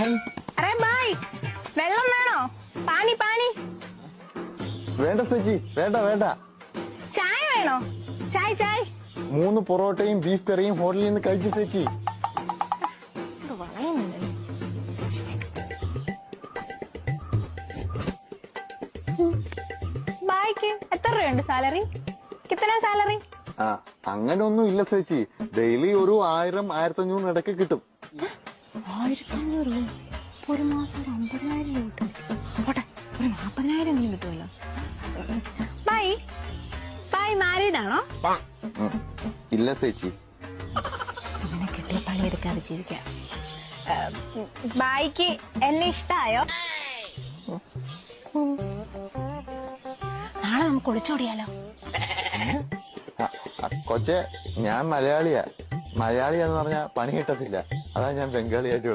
Array bye, വെള്ളം വേണോ? പാനി പാനി. വേണ്ട ചേച്ചി, വേണ്ട വേണ്ട. ചായ വേണോ? ചായ് ചായ്. 3 പൊറോട്ടയും ബീഫ് കറിയും ഹോട്ടലിൽ നിന്ന് കഴിച്ചു ചേച്ചി. ബായ്ക്ക് എത്ര രൂപയുണ്ട് സാലറി? കിത്തന സാലറി? അങ്ങനെ ഒന്നും ഇല്ല ചേച്ചി. ഡെയിലി ഒരു 1000-1500 ഇടയ്ക്ക് കിട്ടും. 1500? ഒരു മാസം 50,000 രൂപ കിട്ടും. പോട്ടെ, ഒരു 40,000 എങ്കിലും കിട്ടുമല്ലോ. ബായ് ബായ് മാരീഡ് ആണോ? ഇല്ല ചേച്ചി. അങ്ങനെ കിട്ടിയ പണിയെടുക്കാതെ ജീവിക്കാം. ബായ്ക്ക് എന്നെ ഇഷ്ടായോ? നാളെ നമുക്ക് ഒളിച്ചോടിയാലോ? കൊച്ചെ, ഞാൻ മലയാളിയാന്ന് പറഞ്ഞാ പണി കിട്ടത്തില്ല. അതാ ഞാൻ ബംഗാളിയായിട്ട്